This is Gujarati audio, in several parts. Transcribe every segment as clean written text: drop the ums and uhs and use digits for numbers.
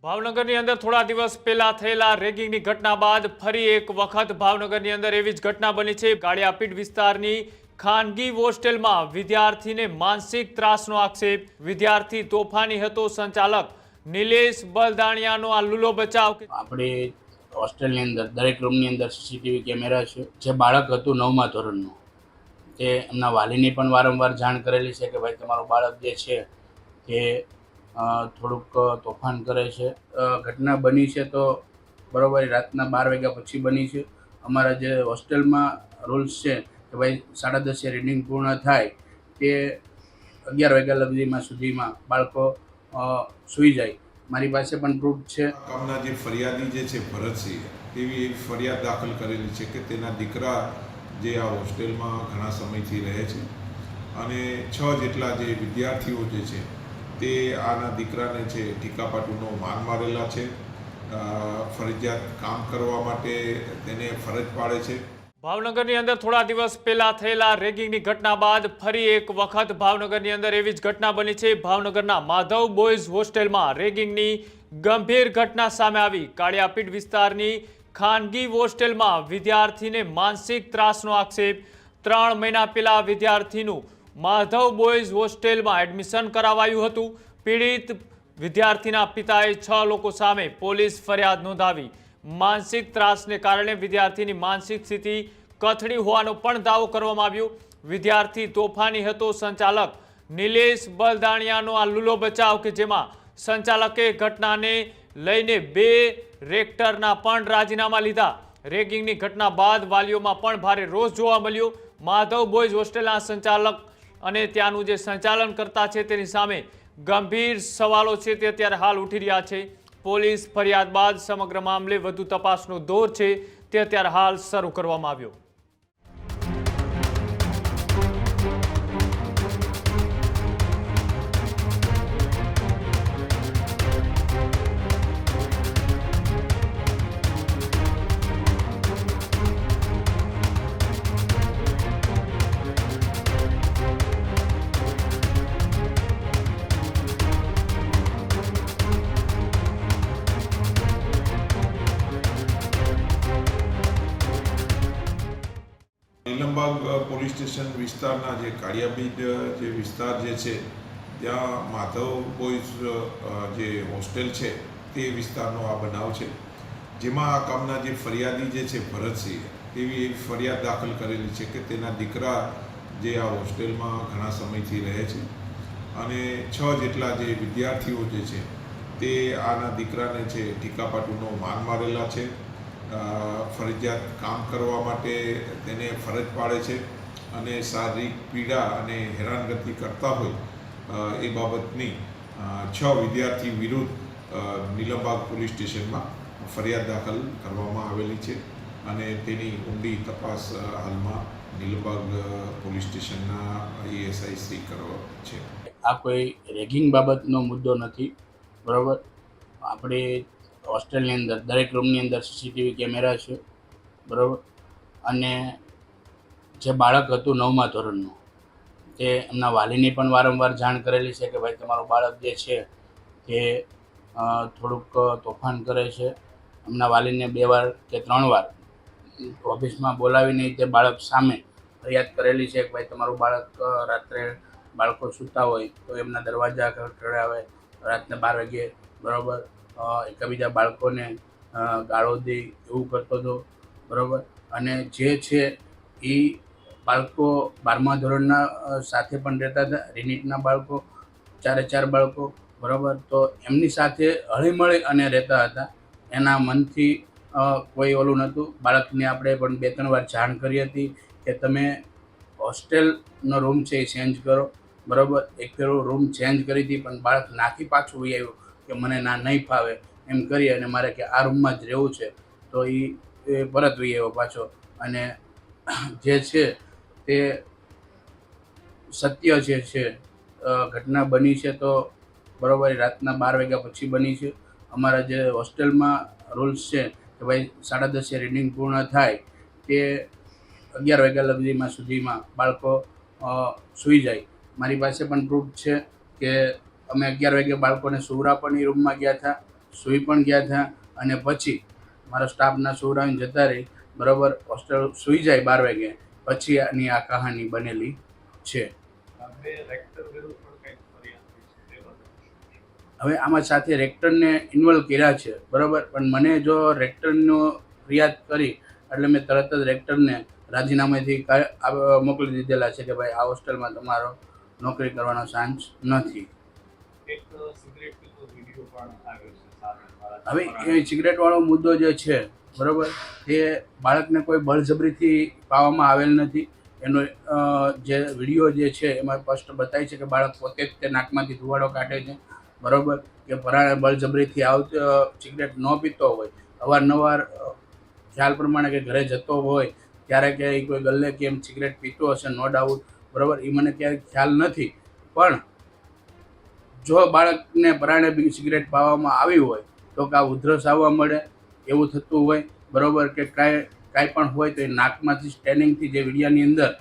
ભાવનગરની અંદર થોડા દિવસ પહેલા થયેલા રેગિંગની ઘટના બાદ ફરી એક વખત ભાવનગરની અંદર એવી જ ઘટના બની છે। ગાળિયાપીઠ વિસ્તારની ખાનગી હોસ્ટેલમાં વિદ્યાર્થીને માનસિક ત્રાસનો આક્ષેપ। વિદ્યાર્થી તોફાની હતો, સંચાલક નિલેશ બલદાણિયાનો આ લૂલો બચાવ। આપણે હોસ્ટેલની અંદર દરેક રૂમની અંદર સીસીટીવી કેમેરા છે। જે બાળક હતું 9મા ધોરણનું, તે એમના વાલીની પણ વારંવાર જાણ કરેલી છે કે ભાઈ તમારું બાળક જે છે તે થોડુંક તોફાન કરે છે। ઘટના બની છે તો બરાબર રાતના 12 વાગ્યા પછી બની છે। અમારા જે હોસ્ટેલમાં રૂલ્સ છે કે ભાઈ 10:30 રીડિંગ પૂર્ણ થાય તે 11 વાગ્યા સુધીમાં બાળકો સૂઈ જાય। મારી પાસે પણ પ્રૂફ છે। કામના જે ફરિયાદી જે છે ભરતસિંહ, તેવી એક ફરિયાદ દાખલ કરેલી છે કે તેના દીકરા જે આ હોસ્ટેલમાં ઘણા સમયથી રહે છે અને 6 જેટલા જે વિદ્યાર્થીઓ જે છે તે આના દીકરાને છે ટીકાપાટુનો માર મારેલા છે। ફરજિયાત કામ કરવા માટે તેને ફરજ પાડે છે। ભાવનગરની અંદર થોડા દિવસ પહેલા થયેલા રેગિંગની ઘટના બાદ ફરી એક વખત ભાવનગરની અંદર એવી જ ઘટના બની છે। ભાવનગરના માધવ બોયઝ હોસ્ટેલમાં રેગિંગની ગંભીર ઘટના સામે આવી। ગાળિયાપીઠ વિસ્તારની ખાનગી હોસ્ટેલમાં વિદ્યાર્થીને માનસિક ત્રાસનો આક્ષેપ। 3 મહિના પહેલા વિદ્યાર્થીનું માધવ બોયઝ હોસ્ટેલમાં એડમિશન કરાવાયું હતું। પીડિત વિદ્યાર્થીના પિતાએ 6 લોકો સામે પોલીસ ફરિયાદ નોંધાવી। માનસિક ત્રાસને કારણે વિદ્યાર્થીની માનસિક સ્થિતિ કથળી હોવાનો પણ દાવો કરવામાં આવ્યો। વિદ્યાર્થી તોફાની હતો, સંચાલક નિલેશ બલદાણિયાનો આ લૂલો બચાવ કે જેમાં સંચાલકે ઘટનાને લઈને 2 રેક્ટરના પણ રાજીનામા લીધા। રેગિંગની ઘટના બાદ વાલીઓમાં પણ ભારે રોષ જોવા મળ્યો। માધવ બોયઝ હોસ્ટેલના સંચાલક અને ત્યાંનું જે સંચાલન કરતા છે તેની સામે ગંભીર સવાલો છે તે અત્યારે હાલ ઉઠી રહ્યા છે। પોલીસ ફરિયાદ બાદ સમગ્ર મામલે વધુ તપાસનો દોર છે તે અત્યારે હાલ શરૂ કરવામાં આવ્યો। નીલમબાગ પોલીસ સ્ટેશન વિસ્તારના જે ગાળિયાપીઠ જે વિસ્તાર જે છે ત્યાં માધવ બોયઝ જે હોસ્ટેલ છે તે વિસ્તારનો આ બનાવ છે, જેમાં આ કામના જે ફરિયાદી જે છે ભરતસિંહ, તેવી એક ફરિયાદ દાખલ કરેલી છે કે તેના દીકરા જે આ હોસ્ટેલમાં ઘણા સમયથી રહે છે અને 6 જેટલા જે વિદ્યાર્થીઓ જે છે તે આના દીકરાને છે ટીકાપાટુનો માર મારેલા છે। ફરજિયાત કામ કરવા માટે તેને ફરજ પાડે છે અને શારીરિક પીડા અને હેરાનગતિ કરતા હોય એ બાબતની 6 વિદ્યાર્થી વિરુદ્ધ નીલમબાગ પોલીસ સ્ટેશનમાં ફરિયાદ દાખલ કરવામાં આવેલી છે અને તેની ઊંડી તપાસ હાલમાં નીલમબાગ પોલીસ સ્ટેશનના એએસઆઈ શ્રી કરવા છે। આ કોઈ રેગિંગ બાબતનો મુદ્દો નથી, બરાબર। આપણે હોસ્ટેલની અંદર દરેક રૂમની અંદર સીસીટીવી કેમેરા છે, બરાબર। અને જે બાળક હતું 9મા ધોરણનું, તે એમના વાલીની પણ વારંવાર જાણ કરેલી છે કે ભાઈ તમારું બાળક જે છે તે થોડુંક તોફાન કરે છે। એમના વાલીને 2 વાર કે 3 વાર ઓફિસમાં બોલાવીને તે બાળક સામે ફરિયાદ કરેલી છે કે ભાઈ તમારું બાળક રાત્રે બાળકો સૂતા હોય તો એમના દરવાજા ખખડાવે, રાતના 12 વાગ્યે, બરાબર, એકબીજા બાળકોને ગાળો દે એવું કરતો હતો, બરાબર। અને જે છે એ બાળકો 12મા ધોરણના સાથે પણ રહેતા હતા, રિનિટના બાળકો 4 બાળકો, બરાબર। તો એમની સાથે હળીમળી અને રહેતા હતા। એના મનથી કોઈ ઓલું નહોતું। બાળકને આપણે પણ 2-3 વાર જાણ કરી હતી કે તમે હોસ્ટેલનો રૂમ છે એ ચેન્જ કરો, બરાબર। એક ફેરો રૂમ ચેન્જ કરી હતી પણ બાળક નાખી પાછું વહી આવ્યું કે મને નહીં ફાવે એમ કરી અને મારે કે આ રૂમમાં જ રહેવું છે, તો એ પરત વહી આવ્યો પાછો। અને જે છે તે સત્ય જે છે, ઘટના બની છે તો બરાબર રાતના 12 વાગ્યા પછી બની છે। અમારા જે હોસ્ટેલમાં રૂલ્સ છે કે ભાઈ 10:30 રીડિંગ પૂર્ણ થાય તે 11 વાગ્યા સુધીમાં બાળકો સૂઈ જાય। મારી પાસે પણ પ્રૂફ છે કે અમે 11 વાગે બાળકોને સુવરાપણની રૂમમાં ગયા હતા સૂઈ પણ ગયા હતા અને પછી મારા સ્ટાફના સુવરાવીને જતા રહી, બરાબર. હોસ્ટેલ સૂઈ જાય 12 વાગે, પછી આની આ કહાની બનેલી છે. હવે આમાં સાથે રેક્ટરને ઇન્વોલ્વ કર્યા છે, બરાબર. પણ મને જો રેક્ટરનો ફરિયાદ કરી એટલે મેં તરત જ રેક્ટરને રાજીનામેથી મોકલી દીધેલા છે કે ભાઈ આ હોસ્ટેલમાં તમારો નોકરી કરવાનો ચાન્સ નથી. હવે એ સિગરેટવાળો મુદ્દો જે છે, બરાબર, તે બાળકને કોઈ બળજબરીથી પાવામાં આવેલ નથી. એનો જે વિડીયો જે છે એમાં સ્પષ્ટ બતાય છે કે બાળક પોતે જ તે નાકમાંથી ધુવાડો કાઢે છે, બરાબર. કે પરાણે બળજબરીથી સિગરેટ ન પીતો હોય, અવારનવાર ખ્યાલ પ્રમાણે કે ઘરે જતો હોય ત્યારે કે કોઈ ગલ્લે કે એમ સિગરેટ પીતો હશે, નો ડાઉટ, બરાબર. એ મને ક્યારેય ખ્યાલ નથી. પણ જો બાળકને પરાણે બી સિગરેટ પાવામાં આવી હોય તો કે આ ઉધરસ આવવા મળે એવું થતું હોય, બરાબર. કે કાંઈ પણ હોય તો એ નાકમાંથી સ્ટેનિંગથી જે વિડીયાની અંદર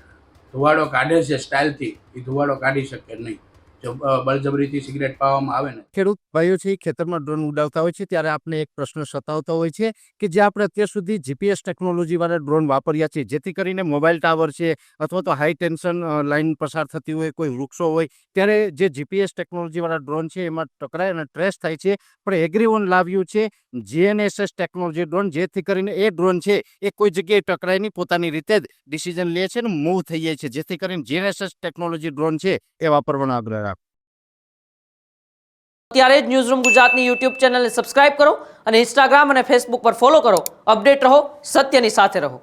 ધુવાડો કાઢે છે સ્ટાઇલથી, એ ધુવાડો કાઢી શકે નહીં જો બળજબરીથી સિગરેટ પાવામાં આવે ને. ખેડૂત ભાઈઓ છે ખેતરમાં ડ્રોન ઉડાવતા હોય છે ત્યારે આપણે એક પ્રશ્ન સતાવતો હોય છે કે જે આપણે અત્યાર સુધી જીપીએસ ટેકનોલોજીવાળા ડ્રોન વાપર્યા છે, જેથી કરીને મોબાઈલ ટાવર છે અથવા તો હાઈ ટેન્શન લાઇન પસાર થતી હોય, કોઈ વૃક્ષો હોય, ત્યારે જે જીપીએસ ટેકનોલોજીવાળા ડ્રોન છે એમાં ટકરાય અને ટ્રેસ થાય છે. પણ એગ્રીઓન લાવ્યું છે GNSS ટેકનોલોજી ડ્રોન, જેથી કરીને એ ડ્રોન છે એ કોઈ જગ્યાએ ટકરાય નહીં, પોતાની રીતે જ ડિસિઝન લે છે અને મૂવ થઈ જાય છે, જેથી કરીને GNSS ટેકનોલોજી ડ્રોન છે એ વાપરવાનો આગ્રહ રાખો. અત્યારે જ ન્યૂઝરૂમ ગુજરાતની યુટ્યુબ ચેનલને સબસ્ક્રાઇબ કરો અને ઇન્સ્ટાગ્રામ અને ફેસબુક પર ફોલો કરો. અપડેટ રહો, સત્યની સાથે રહો.